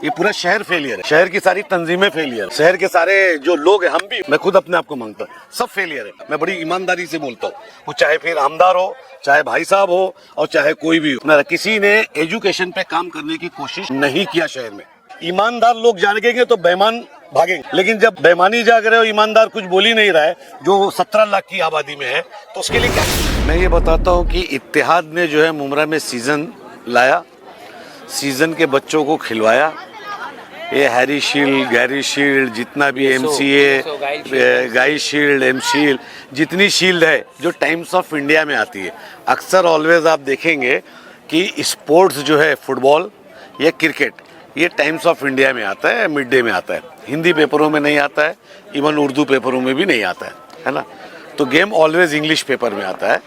ये पूरा शहर फेलियर है। शहर की सारी तंजीमें फेलियर, शहर के सारे जो लोग हैं, हम भी, मैं खुद अपने आप को मांगता हूँ, सब फेलियर है। मैं बड़ी ईमानदारी से बोलता हूँ, वो चाहे फिर आमदार हो, चाहे भाई साहब हो, और चाहे कोई भी हो। किसी ने एजुकेशन पे काम करने की कोशिश नहीं किया शहर में। ईमानदार लोग जागेंगे तो बेईमान भागेंगे, लेकिन जब बेईमानी जाग रहे हो, ईमानदार कुछ बोल ही नहीं रहा है, जो 17 लाख की आबादी में है, तो उसके लिए क्या? मैं ये बताता हूँ कि इत्तेहाद ने जो है मुमरा में सीजन लाया, सीजन के बच्चों को खिलवाया। ये हैरी शील्ड, गैरी शील्ड, जितना भी MCA, गाई शील्ड, M शील्ड, जितनी शील्ड है जो टाइम्स ऑफ इंडिया में आती है। अक्सर ऑलवेज आप देखेंगे कि स्पोर्ट्स जो है फुटबॉल या क्रिकेट, ये टाइम्स ऑफ इंडिया में आता है, मिड डे में आता है, हिंदी पेपरों में नहीं आता है, इवन उर्दू पेपरों में भी नहीं आता है ना। तो गेम ऑलवेज इंग्लिश पेपर में आता है।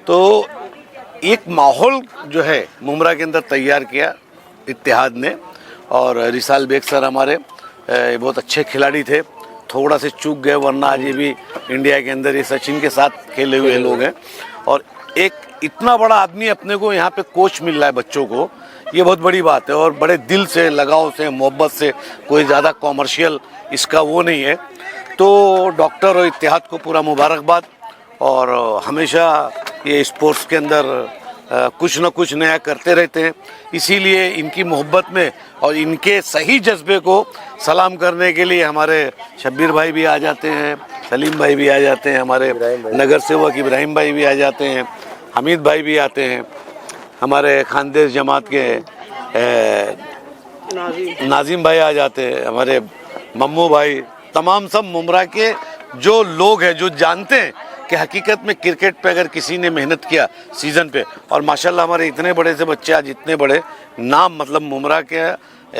तो एक माहौल जो है मुमरा के अंदर तैयार किया इत्तेहाद ने, और रिसाल बेग सर हमारे बहुत अच्छे खिलाड़ी थे, थोड़ा से चूक गए, वरना आज ये भी इंडिया के अंदर ये सचिन के साथ खेले हुए लोग हैं। और एक इतना बड़ा आदमी अपने को यहाँ पे कोच मिल रहा है बच्चों को, ये बहुत बड़ी बात है। और बड़े दिल से, लगाव से, मोहब्बत से, कोई ज़्यादा कॉमर्शियल इसका वो नहीं है। तो डॉक्टर और इत्तेहाद को पूरा मुबारकबाद। और हमेशा ये स्पोर्ट्स के अंदर कुछ न कुछ नया करते रहते हैं, इसीलिए इनकी मोहब्बत में और इनके सही जज्बे को सलाम करने के लिए हमारे शब्बीर भाई भी आ जाते हैं, सलीम भाई भी आ जाते हैं, हमारे नगर सेवक इब्राहिम भाई भी आ जाते हैं, हमीद भाई भी आते हैं, हमारे खानदेश जमात के नाजिम भाई आ जाते हैं, हमारे मम्मू भाई, तमाम सब मुमरा के जो लोग हैं जो जानते हैं कि हकीकत में क्रिकेट पे अगर किसी ने मेहनत किया सीज़न पे, और माशाल्लाह हमारे इतने बड़े से बच्चे आज इतने बड़े नाम, मतलब मुमरा के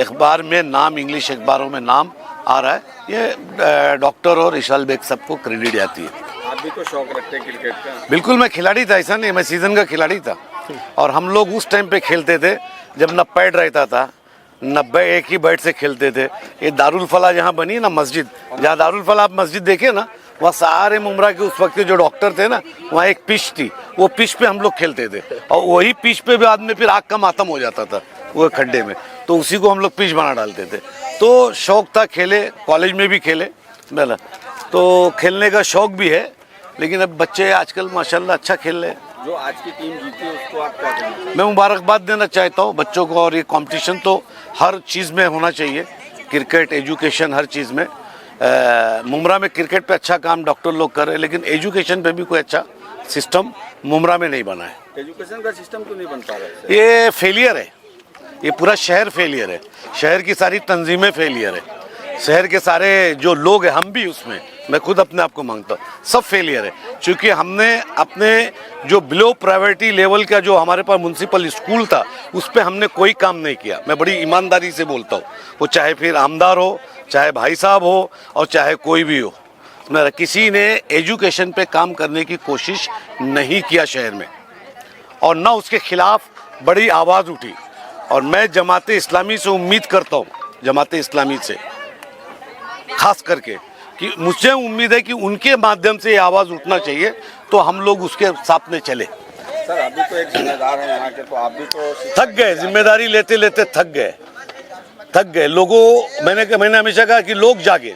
अखबार में नाम, इंग्लिश अखबारों में नाम आ रहा है, ये डॉक्टर और इशाल बेग सबको क्रेडिट जाती है। आप भी तो शौक रखते हैं क्रिकेट का? बिल्कुल, मैं खिलाड़ी था, ऐसा नहीं, मैं सीज़न का खिलाड़ी था। और हम लोग उस टाइम पे खेलते थे जब न पैड रहता था, 90 एक ही बैट से खेलते थे। ये दारुल फलाह जहाँ बनी ना मस्जिद, जहाँ दारुल फलाह आप मस्जिद देखे ना, वहाँ सारे मुमरा के उस वक्त के जो डॉक्टर थे ना, वहाँ एक पिच थी, वो पिच पे हम लोग खेलते थे। और वही पिच पे बाद में फिर आग का मातम हो जाता था वो खड्डे में, तो उसी को हम लोग पिच बना डालते थे। तो शौक था, खेले, कॉलेज में भी खेले, बोला तो खेलने का शौक भी है। लेकिन अब बच्चे आजकल माशाल्लाह अच्छा खेल रहे हैं। जो आज की टीम जीती है उसको आप क्या कहेंगे? मैं मुबारकबाद देना चाहता हूँ बच्चों को। और ये कंपटीशन तो हर चीज़ में होना चाहिए, क्रिकेट, एजुकेशन, हर चीज़ में। मुमरा में क्रिकेट पे अच्छा काम डॉक्टर लोग कर रहे हैं, लेकिन एजुकेशन पे भी कोई अच्छा सिस्टम मुमरा में नहीं बना है। एजुकेशन का सिस्टम क्यों नहीं बन पा रहा है? ये फेलियर है, ये पूरा शहर फेलियर है। शहर की सारी तंजीमें फेलियर है, शहर के सारे जो लोग हैं, हम भी उसमें, मैं खुद अपने आप को मांगता हूँ, सब फेलियर है। क्योंकि हमने अपने जो बिलो प्राइवेटी लेवल का जो हमारे पास म्यूनसिपल स्कूल था, उस पर हमने कोई काम नहीं किया। मैं बड़ी ईमानदारी से बोलता हूँ, वो चाहे फिर आमदार हो, चाहे भाई साहब हो, और चाहे कोई भी हो, किसी ने एजुकेशन पे काम करने की कोशिश नहीं किया शहर में, और ना उसके खिलाफ बड़ी आवाज़ उठी। और मैं जमाते इस्लामी से उम्मीद करता हूँ, जमाते इस्लामी से खास करके, कि मुझसे उम्मीद है कि उनके माध्यम से ये आवाज़ उठना चाहिए, तो हम लोग उसके साथ में चले। सर, आप भी तो एक जिम्मेदार हैं यहाँ के, तो आप भी तो थक गए, जिम्मेदारी लेते लेते थक गए लोगों। मैंने हमेशा कहा कि लोग जागे,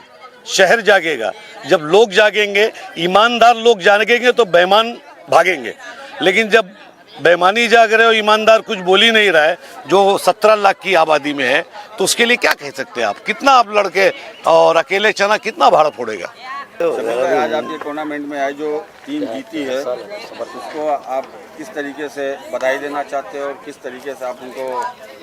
शहर जागेगा। जब लोग जागेंगे, ईमानदार लोग जागेंगे तो बेईमान भागेंगे। लेकिन जब बेईमानी जाग रहे हो, ईमानदार कुछ बोल ही नहीं रहा है, जो 17 लाख की आबादी में है, तो उसके लिए क्या कह सकते हैं आप? कितना आप लड़के और अकेले चना कितना भाड़ा फोड़ेगा? आज आप ये टूर्नामेंट में आए, जो टीम जीती है, उसको आप किस तरीके से बधाई देना चाहते हैं और किस तरीके से आप उनको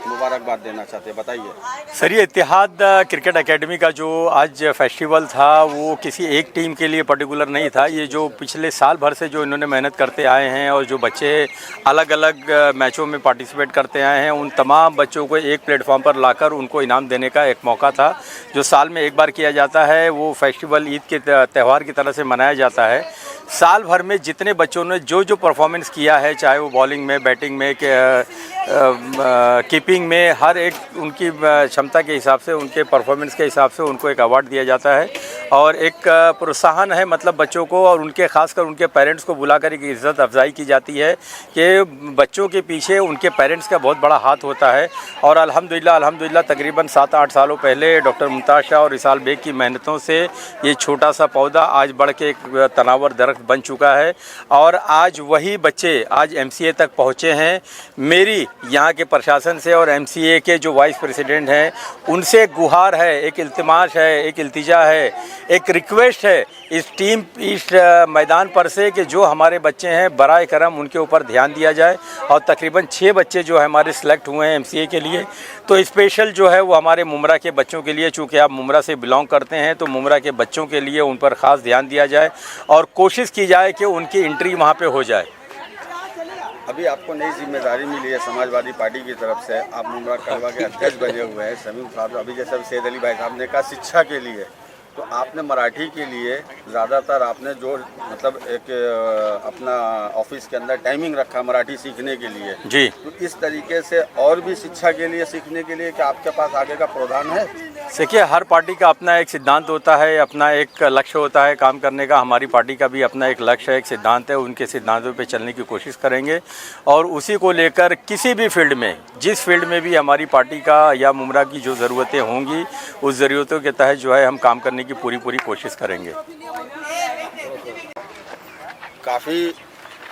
मुबारकबाद देना चाहते हैं, बताइए। सर, ये इत्तेहाद क्रिकेट एकेडमी का जो आज फेस्टिवल था, वो किसी एक टीम के लिए पर्टिकुलर नहीं था। ये जो पिछले साल भर से जो इन्होंने मेहनत करते आए हैं और जो बच्चे अलग अलग मैचों में पार्टिसिपेट करते आए हैं, उन तमाम बच्चों को एक प्लेटफॉर्म पर लाकर उनको इनाम देने का एक मौका था, जो साल में एक बार किया जाता है। वो फेस्टिवल ईद के त्यौहार की तरह से मनाया जाता है। साल भर में जितने बच्चों ने जो परफॉर्मेंस किया है, चाहे वो बॉलिंग में, बैटिंग में, कीपिंग में हर एक उनकी क्षमता के हिसाब से, उनके परफॉर्मेंस के हिसाब से उनको एक अवार्ड दिया जाता है और एक प्रोत्साहन है, मतलब बच्चों को और उनके खासकर उनके पेरेंट्स को बुलाकर एक इज़्ज़त अफजाई की जाती है कि बच्चों के पीछे उनके पेरेंट्स का बहुत बड़ा हाथ होता है। और अल्हम्दुलिल्लाह तकरीबन 7-8 सालों पहले डॉक्टर मुमताज़ शाह और इसाल बेग की मेहनतों से ये छोटा सा पौधा आज बढ़ के एक तनावर दरख्त बन चुका है और आज वही बच्चे आज MCA तक पहुँचे हैं। मेरी यहाँ के प्रशासन से और MCA के जो वाइस प्रेसिडेंट हैं उनसे गुहार है, एक इल्तिमास है, एक इल्तिजा है, एक रिक्वेस्ट है इस टीम इस मैदान पर से कि जो हमारे बच्चे हैं बराए करम उनके ऊपर ध्यान दिया जाए। और तकरीबन 6 बच्चे जो है हमारे सिलेक्ट हुए हैं MCA के लिए, तो स्पेशल जो है वो हमारे मुमरा के बच्चों के लिए, चूँकि आप मुमरा से बिलोंग करते हैं तो मुमरा के बच्चों के लिए उन पर ख़ास ध्यान दिया जाए और कोशिश की जाए कि उनकी एंट्री वहाँ पर हो जाए। अभी आपको नई जिम्मेदारी मिली है समाजवादी पार्टी की तरफ से, आप मुमरा कड़वा के अध्यक्ष बने हुए हैं। शमीम साहब अभी जैसे सैयद अली भाई साहब ने कहा शिक्षा के लिए, तो आपने मराठी के लिए ज़्यादातर आपने जो मतलब एक अपना ऑफिस के अंदर टाइमिंग रखा मराठी सीखने के लिए जी, तो इस तरीके से और भी शिक्षा के लिए सीखने के लिए क्या आपके पास आगे का प्रावधान है? देखिए, हर पार्टी का अपना एक सिद्धांत होता है, अपना एक लक्ष्य होता है काम करने का। हमारी पार्टी का भी अपना एक लक्ष्य है, एक सिद्धांत है, उनके सिद्धांतों पे चलने की कोशिश करेंगे और उसी को लेकर किसी भी फील्ड में, जिस फील्ड में भी हमारी पार्टी का या मुमरा की जो ज़रूरतें होंगी उस ज़रूरतों के तहत जो है हम काम करने की पूरी कोशिश करेंगे। काफ़ी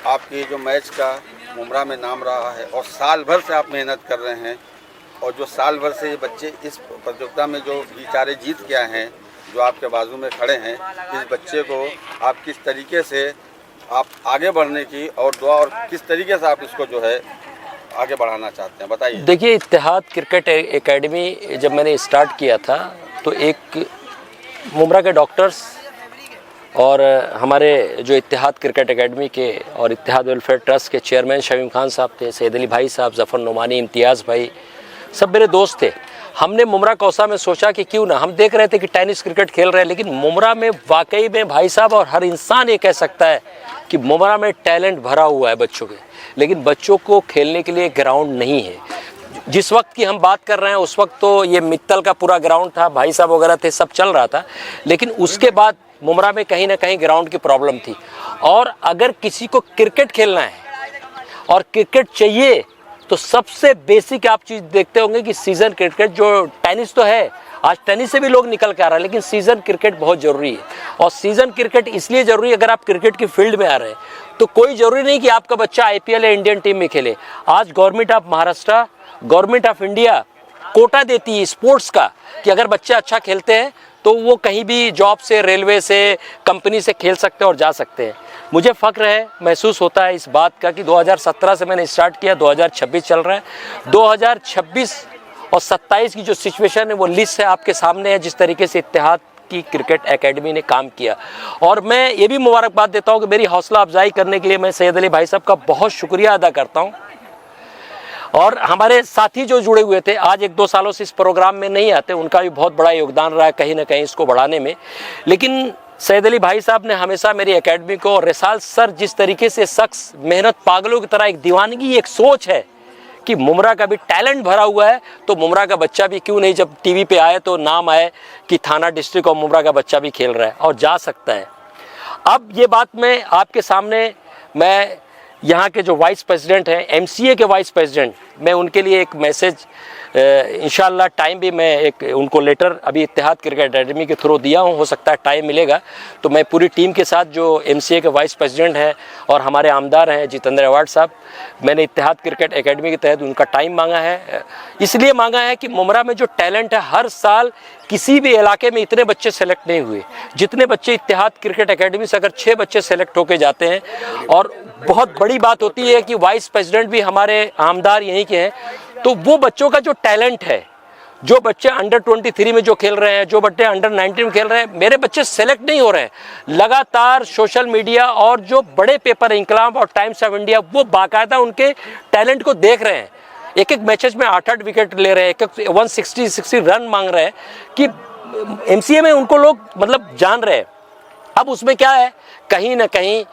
आपके जो मैच का मुमरा में नाम रहा है और साल भर से आप मेहनत कर रहे हैं और जो साल भर से ये बच्चे इस प्रतियोगिता में जो बेचारे जीत के आए हैं, जो आपके बाजू में खड़े हैं, इस बच्चे को आप किस तरीके से आप आगे बढ़ने की और दुआ और किस तरीके से आप इसको जो है आगे बढ़ाना चाहते हैं, बताइए। देखिए, इत्तेहाद क्रिकेट एकेडमी जब मैंने स्टार्ट किया था तो एक मुमरा के डॉक्टर्स और हमारे जो इत्तेहाद क्रिकेट एकेडमी के और इत्तेहाद वेलफेयर ट्रस्ट के चेयरमैन शमीम खान साहब थे, सैयद अली भाई साहब, ज़फ़र नुमानी, इम्तियाज़ भाई, सब मेरे दोस्त थे। हमने मुमरा कौसा में सोचा कि क्यों ना, हम देख रहे थे कि टेनिस क्रिकेट खेल रहे हैं, लेकिन मुमरा में वाकई में भाई साहब और हर इंसान ये कह सकता है कि मुमरा में टैलेंट भरा हुआ है बच्चों के, लेकिन बच्चों को खेलने के लिए ग्राउंड नहीं है। जिस वक्त की हम बात कर रहे हैं उस वक्त तो ये मित्तल का पूरा ग्राउंड था, भाई साहब वगैरह थे, सब चल रहा था, लेकिन उसके बाद मुमरा में कहीं ना कहीं ग्राउंड की प्रॉब्लम थी। और अगर किसी को क्रिकेट खेलना है और क्रिकेट चाहिए तो सबसे बेसिक आप चीज़ देखते होंगे कि सीज़न क्रिकेट, जो टेनिस तो है, आज टेनिस से भी लोग निकल के आ रहा है, लेकिन सीज़न क्रिकेट बहुत ज़रूरी है। और सीज़न क्रिकेट इसलिए ज़रूरी है, अगर आप क्रिकेट की फील्ड में आ रहे हैं तो कोई ज़रूरी नहीं कि आपका बच्चा IPL या इंडियन टीम में खेले। आज government of Maharashtra, government of India quota देती है स्पोर्ट्स का कि अगर बच्चे अच्छा खेलते हैं तो वो कहीं भी जॉब से, रेलवे से, कंपनी से खेल सकते हैं और जा सकते हैं। मुझे फ़ख्र है, महसूस होता है इस बात का कि 2017 से मैंने स्टार्ट किया, 2026 चल रहा है। 2026 और 27 की जो सिचुएशन है वो लिस्ट है आपके सामने है, जिस तरीके से इत्तेहाद की क्रिकेट एकेडमी ने काम किया। और मैं ये भी मुबारकबाद देता हूँ कि मेरी हौसला अफजाई करने के लिए मैं सैयद अली भाई साहब का बहुत शुक्रिया अदा करता हूँ। और हमारे साथी जो जुड़े हुए थे, आज 1-2 सालों से इस प्रोग्राम में नहीं आते, उनका भी बहुत बड़ा योगदान रहा है कहीं ना कहीं इसको बढ़ाने में। लेकिन सैयद अली भाई साहब ने हमेशा मेरी एकेडमी को, और रिसाल सर जिस तरीके से शख्स मेहनत पागलों की तरह, एक दीवानगी, एक सोच है कि मुमरा का भी टैलेंट भरा हुआ है तो मुमरा का बच्चा भी क्यों नहीं, जब टीवी पे आए तो नाम आए कि थाना डिस्ट्रिक्ट और मुमरा का बच्चा भी खेल रहा है और जा सकता है। अब ये बात मैं आपके सामने, मैं यहाँ के जो वाइस प्रेसिडेंट हैं, MCA के वाइस प्रेसिडेंट, मैं उनके लिए एक मैसेज इंशाल्लाह टाइम भी मैं एक उनको लेटर अभी इत्तेहाद क्रिकेट एकेडमी के थ्रू दिया हूँ, हो सकता है टाइम मिलेगा तो मैं पूरी टीम के साथ, जो MCA के वाइस प्रेसिडेंट हैं और हमारे आमदार हैं जितेंद्र अवार्ड साहब, मैंने इत्तेहाद क्रिकेट एकेडमी के तहत उनका टाइम मांगा है। इसलिए मांगा है कि मुमरा में जो टैलेंट है, हर साल किसी भी इलाके में इतने बच्चे सेलेक्ट नहीं हुए जितने बच्चे इत्तेहाद क्रिकेट एकेडमी से, अगर 6 बच्चे सेलेक्ट होके जाते हैं। और बहुत बड़ी बात होती है कि वाइस प्रेसिडेंट भी हमारे आमदार यहीं के हैं, तो वो बच्चों का जो टैलेंट है, जो बच्चे अंडर 23 में जो खेल रहे हैं, जो बच्चे अंडर 19 में खेल रहे हैं, मेरे बच्चे सेलेक्ट नहीं हो रहे हैं। लगातार सोशल मीडिया और जो बड़े पेपर इंकलाब और टाइम्स ऑफ इंडिया, वो बाकायदा उनके टैलेंट को देख रहे हैं। एक मैचेस में 8-8 विकेट ले रहे हैं, एक 160 रन मांग रहे हैं कि MCA में उनको लोग मतलब जान रहे हैं। अब उसमें क्या है, कहीं ना कहीं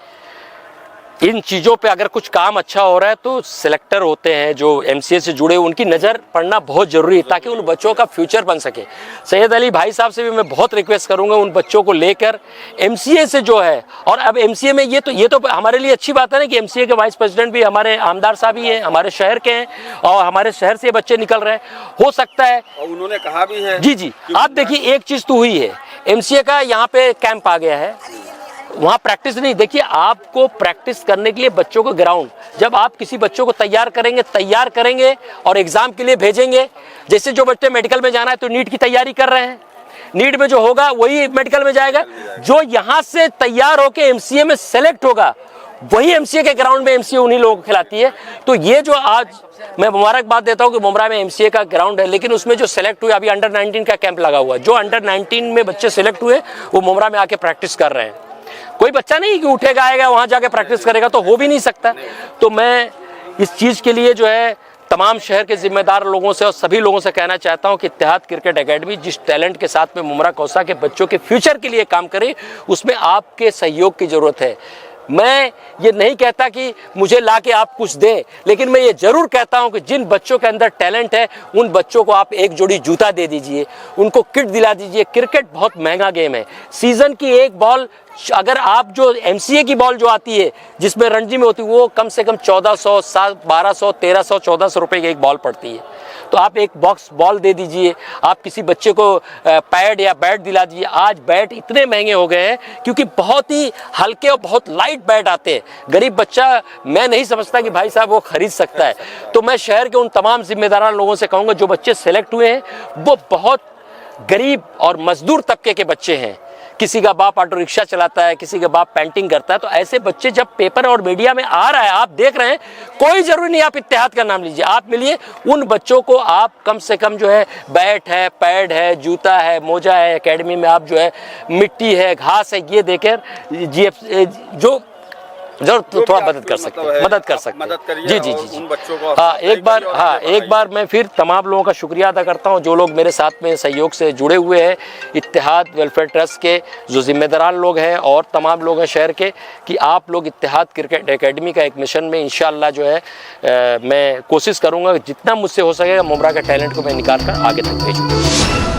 इन चीज़ों पे अगर कुछ काम अच्छा हो रहा है तो सिलेक्टर होते हैं जो एमसीए से जुड़े, उनकी नज़र पड़ना बहुत ज़रूरी है ताकि उन बच्चों का फ्यूचर बन सके। सैयद अली भाई साहब से भी मैं बहुत रिक्वेस्ट करूंगा उन बच्चों को लेकर एमसीए से जो है, और अब एमसीए में ये तो हमारे लिए अच्छी बात है ना कि एमसीए के वाइस प्रेसिडेंट भी हमारे आमदार साहब ही हैं, हमारे शहर के हैं और हमारे शहर से बच्चे निकल रहे हैं। हो सकता है, और उन्होंने कहा भी है जी आप देखिए एक चीज़ तो हुई है, एमसीए का यहाँ पे कैंप आ गया है, वहाँ प्रैक्टिस नहीं। देखिए आपको प्रैक्टिस करने के लिए बच्चों को ग्राउंड, जब आप किसी बच्चों को तैयार करेंगे और एग्जाम के लिए भेजेंगे, जैसे जो बच्चे मेडिकल में जाना है तो नीट की तैयारी कर रहे हैं, नीट में जो होगा वही मेडिकल में जाएगा, जो यहाँ से तैयार होकर एमसीए में सेलेक्ट होगा वही एमसीए के ग्राउंड में एमसीए उन्हीं लोगों को खिलाती है। तो ये जो आज मैं मुबारकबाद देता हूँ कि मुमरा में एमसीए का ग्राउंड है, लेकिन उसमें जो सेलेक्ट हुए, अभी अंडर 19 का कैंप लगा हुआ है, जो अंडर 19 में बच्चे सेलेक्ट हुए वो मुमरा में आके प्रैक्टिस कर रहे हैं। कोई बच्चा नहीं कि उठेगा आएगा वहां जाके प्रैक्टिस करेगा, तो हो भी नहीं सकता। तो मैं इस चीज के लिए जो है तमाम शहर के जिम्मेदार लोगों से और सभी लोगों से कहना चाहता हूं कि इत्तेहाद क्रिकेट एकेडमी जिस टैलेंट के साथ में मुमरा कौसा के बच्चों के फ्यूचर के लिए काम करे, उसमें आपके सहयोग की जरूरत है। मैं ये नहीं कहता कि मुझे लाके आप कुछ दें, लेकिन मैं ये जरूर कहता हूं कि जिन बच्चों के अंदर टैलेंट है उन बच्चों को आप एक जोड़ी जूता दे दीजिए, उनको किट दिला दीजिए। क्रिकेट बहुत महंगा गेम है, सीजन की एक बॉल, अगर आप जो एमसीए की बॉल जो आती है जिसमें रणजी में होती है वो कम से कम 1400, 1200, 1300, 1400 रुपए की एक बॉल पड़ती है। तो आप एक बॉक्स बॉल दे दीजिए, आप किसी बच्चे को पैड या बैट दिला दीजिए। आज बैट इतने महंगे हो गए हैं क्योंकि बहुत ही हल्के और बहुत लाइट बैट आते हैं, गरीब बच्चा मैं नहीं समझता कि भाई साहब वो खरीद सकता है। तो मैं शहर के उन तमाम जिम्मेदार लोगों से कहूँगा जो बच्चे सेलेक्ट हुए हैं वो बहुत गरीब और मजदूर तबके के बच्चे हैं, किसी का बाप ऑटो रिक्शा चलाता है, किसी का बाप पेंटिंग करता है। तो ऐसे बच्चे जब पेपर और मीडिया में आ रहा है, आप देख रहे हैं, कोई जरूरी नहीं आप इत्तेहाद का नाम लीजिए, आप मिलिए उन बच्चों को, आप कम से कम जो है बैट है, पैड है, जूता है, मोजा है, एकेडमी में आप जो है मिट्टी है, घास है, ये देकर जो जरूर तो थोड़ा मदद कर सकते हैं, मदद कर सकते हैं। जी उन बच्चों को एक बार मैं फिर तमाम लोगों का शुक्रिया अदा करता हूं जो लोग मेरे साथ में सहयोग से जुड़े हुए हैं, इत्तेहाद वेलफेयर ट्रस्ट के जो जिम्मेदार लोग हैं और तमाम लोग हैं शहर के, कि आप लोग इत्तेहाद क्रिकेट एकेडमी का एक मिशन में इंशाअल्लाह जो है मैं कोशिश करूँगा जितना मुझसे हो सकेगा मुमरा के टैलेंट को मैं निकाल कर आगे तक भेजूँ।